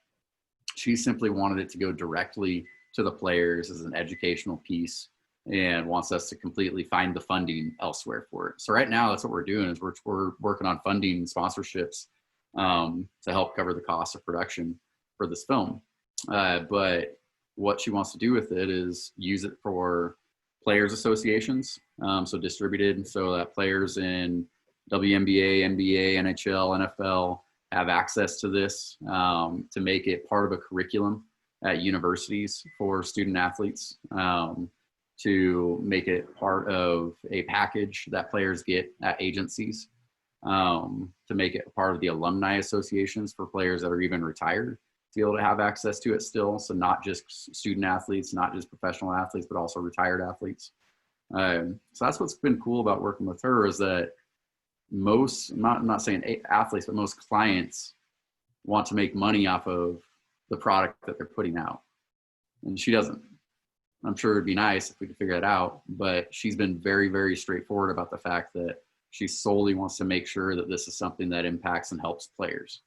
She simply wanted it to go directly to the players as an educational piece, and wants us to completely find the funding elsewhere for it. So right now, that's what we're doing, is we're working on funding sponsorships to help cover the cost of production for this film. But what she wants to do with it is use it for players associations, so distributed, so that players in WNBA, NBA, NHL, NFL have access to this, to make it part of a curriculum at universities for student athletes, to make it part of a package that players get at agencies, to make it part of the alumni associations for players that are even retired, to be able to have access to it still. So not just student athletes, not just professional athletes, but also retired athletes. So that's what's been cool about working with her is that most, I'm not saying athletes, but most clients want to make money off of the product that they're putting out. And she doesn't. I'm sure it'd be nice if we could figure that out, but she's been very, very straightforward about the fact that she solely wants to make sure that this is something that impacts and helps players.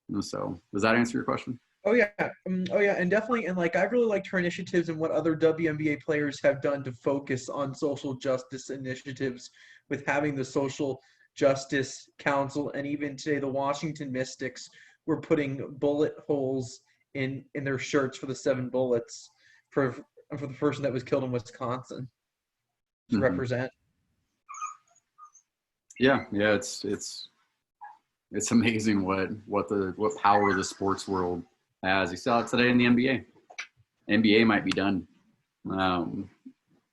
And so does that answer your question? Oh yeah, and definitely, and like I really liked her initiatives and what other WNBA players have done to focus on social justice initiatives, with having the Social Justice Council, and even today the Washington Mystics were putting bullet holes in their shirts for the 7 bullets for the person that was killed in Wisconsin to represent. Yeah, it's amazing what power the sports world has. You saw it today in the NBA. NBA might be done.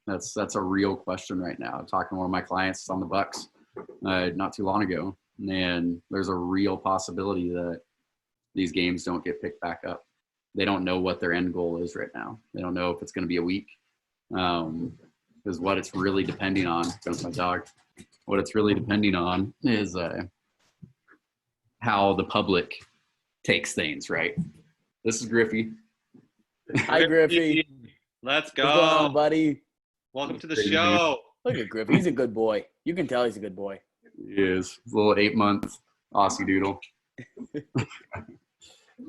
That's a real question right now. I'm talking to one of my clients on the Bucks not too long ago, and there's a real possibility that these games don't get picked back up. They don't know what their end goal is right now. They don't know if it's going to be a week. Because what it's really depending on, comes my dog. What it's really depending on is how the public takes things, right? This is Griffey. Hi, Griffey. Let's go. What's going on, buddy? Welcome to the show. Look at Griffey. He's a good boy. You can tell he's a good boy. He is. A little 8-month Aussie doodle.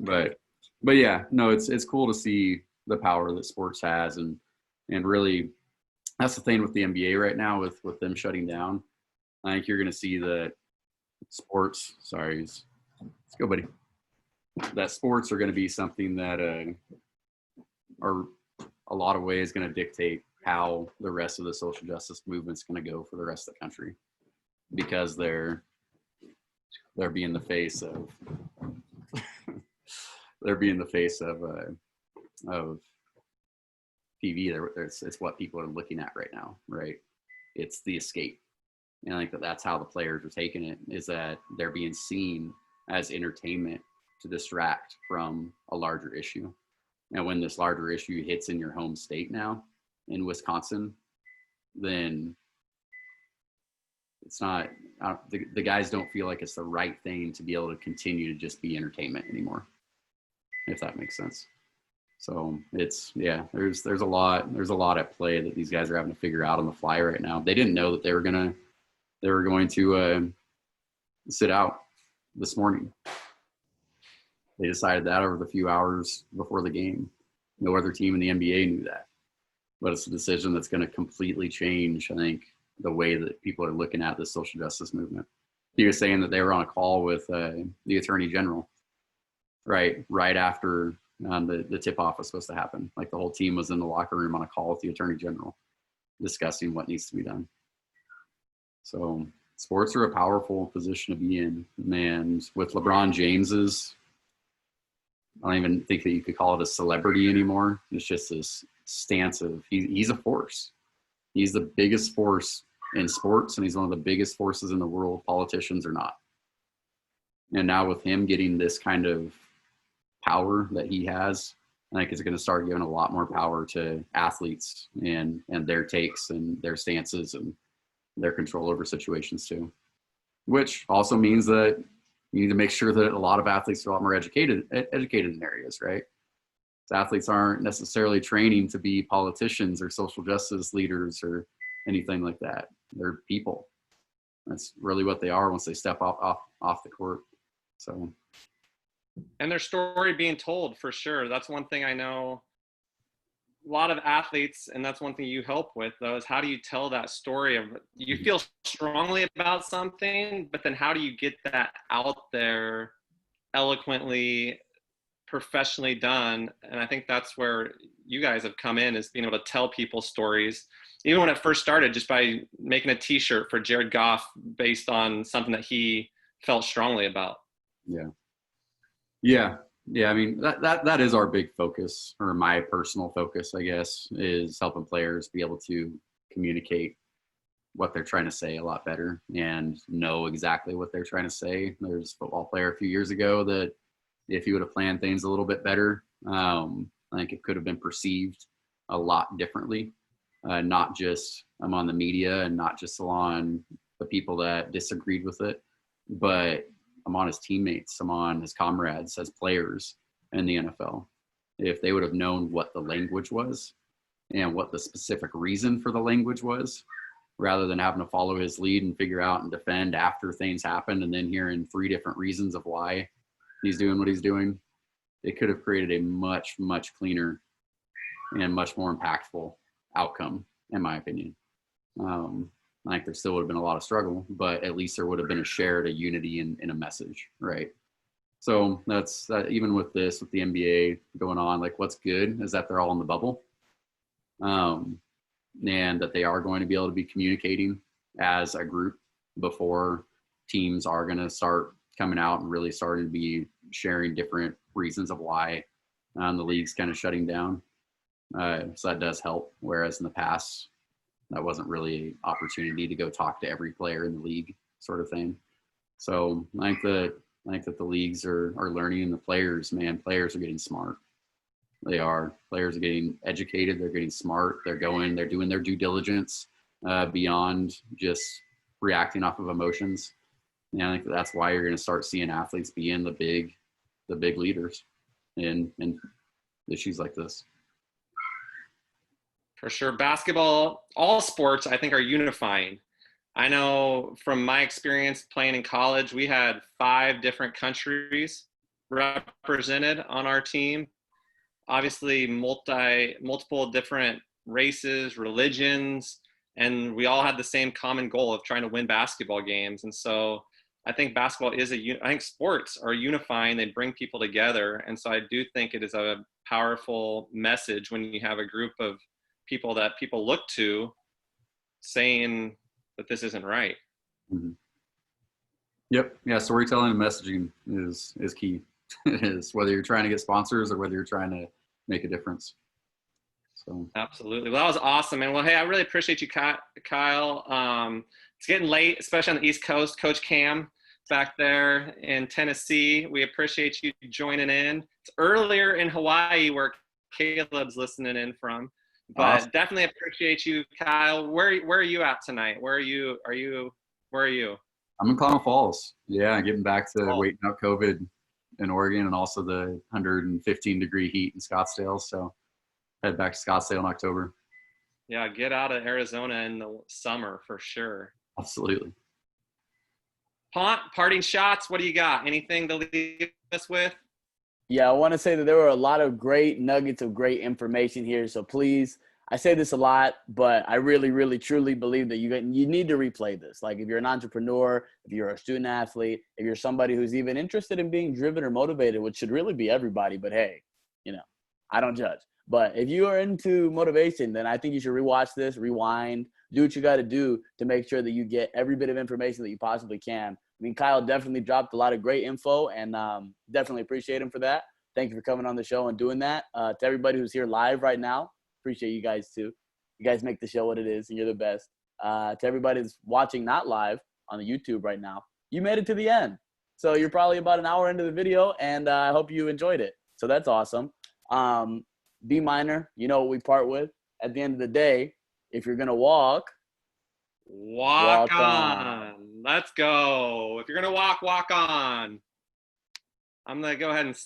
But yeah, no, it's cool to see the power that sports has, and really that's the thing with the NBA right now with them shutting down. I think you're going to see that sports. Sorry, let's go, buddy. That sports are going to be something that are a lot of ways going to dictate how the rest of the social justice movement's going to go for the rest of the country, because they're being the face of of TV. It's what people are looking at right now, right? It's the escape. And I think that's how the players are taking it, is that they're being seen as entertainment to distract from a larger issue. And when this larger issue hits in your home state now, in Wisconsin, then it's not, the guys don't feel like it's the right thing to be able to continue to just be entertainment anymore, if that makes sense. So there's a lot at play that these guys are having to figure out on the fly right now. They didn't know that they were going to sit out this morning. They decided that over the few hours before the game. No other team in the NBA knew that. But it's a decision that's going to completely change, I think, the way that people are looking at the social justice movement. He was saying that they were on a call with the Attorney General, right after the tip-off was supposed to happen. Like the whole team was in the locker room on a call with the Attorney General discussing what needs to be done. So sports are a powerful position to be in. And with LeBron James's, I don't even think that you could call it a celebrity anymore. It's just this stance of he's a force. He's the biggest force in sports, and he's one of the biggest forces in the world. Politicians are not. And now with him getting this kind of power that he has, I think it's going to start giving a lot more power to athletes and their takes and their stances and their control over situations too. Which also means that you need to make sure that a lot of athletes are a lot more educated in areas, right? So athletes aren't necessarily training to be politicians or social justice leaders or anything like that. They're people. That's really what they are once they step off the court. So, and their story being told, for sure. That's one thing I know a lot of athletes, and that's one thing you help with, though, is how do you tell that story of, you feel strongly about something, but then how do you get that out there eloquently, professionally done? And I think that's where you guys have come in, is being able to tell people stories. Even when it first started, just by making a t-shirt for Jared Goff based on something that he felt strongly about. Yeah, I mean, that is our big focus, or my personal focus, I guess, is helping players be able to communicate what they're trying to say a lot better and know exactly what they're trying to say. There's a football player a few years ago that if he would have planned things a little bit better, I think it could have been perceived a lot differently. not just among the media and not just on the people that disagreed with it, but among his teammates, among his comrades as players in the NFL. If they would have known what the language was and what the specific reason for the language was, rather than having to follow his lead and figure out and defend after things happened and then hearing 3 different reasons of why he's doing what he's doing, it could have created a much, much cleaner and much more impactful outcome, in my opinion. I think there still would have been a lot of struggle, but at least there would have been a shared, a unity in a message, right? So that's even with this, with the NBA going on, like what's good is that they're all in the bubble, and that they are going to be able to be communicating as a group before teams are going to start coming out and really starting to be sharing different reasons of why the league's kind of shutting down. So that does help. Whereas in the past, that wasn't really an opportunity to go talk to every player in the league, sort of thing. So I think that the leagues are learning, and the players are getting smart. They are. Players are getting educated. They're getting smart. They're doing their due diligence beyond just reacting off of emotions. And I think that's why you're going to start seeing athletes being the big leaders in issues like this. For sure. Basketball, all sports, I think, are unifying. I know from my experience playing in college, we had 5 different countries represented on our team. Obviously, multiple different races, religions, and we all had the same common goal of trying to win basketball games. And so I think basketball I think sports are unifying. They bring people together. And so I do think it is a powerful message when you have a group of people that people look to saying that this isn't right. Mm-hmm. Yep. Yeah. Storytelling and messaging is key. It is, whether you're trying to get sponsors or whether you're trying to make a difference. So absolutely. Well, that was awesome, man. Well, hey, I really appreciate you, Kyle. It's getting late, especially on the East Coast. Coach Cam back there in Tennessee, we appreciate you joining in. It's earlier in Hawaii where Caleb's listening in from. But awesome. Definitely appreciate you, Kyle. Where are you at tonight? Where are you? Where are you? I'm in Klamath Falls. Yeah, getting back to waiting out COVID in Oregon and also the 115-degree heat in Scottsdale. So head back to Scottsdale in October. Yeah, get out of Arizona in the summer for sure. Absolutely. Pont, parting shots. What do you got? Anything to leave us with? Yeah, I want to say that there were a lot of great nuggets of great information here. So please, I say this a lot, but I really, really, truly believe that you need to replay this. Like if you're an entrepreneur, if you're a student athlete, if you're somebody who's even interested in being driven or motivated, which should really be everybody, but hey, I don't judge. But if you are into motivation, then I think you should rewatch this, rewind, do what you got to do to make sure that you get every bit of information that you possibly can. I mean, Kyle definitely dropped a lot of great info, and definitely appreciate him for that. Thank you for coming on the show and doing that. To everybody who's here live right now, appreciate you guys too. You guys make the show what it is, and you're the best. To everybody that's watching not live on the YouTube right now, you made it to the end. So you're probably about an hour into the video, and I hope you enjoyed it. So that's awesome. B minor, you know what we part with. At the end of the day, if you're going to walk on. Let's go. If you're going to walk on. I'm going to go ahead and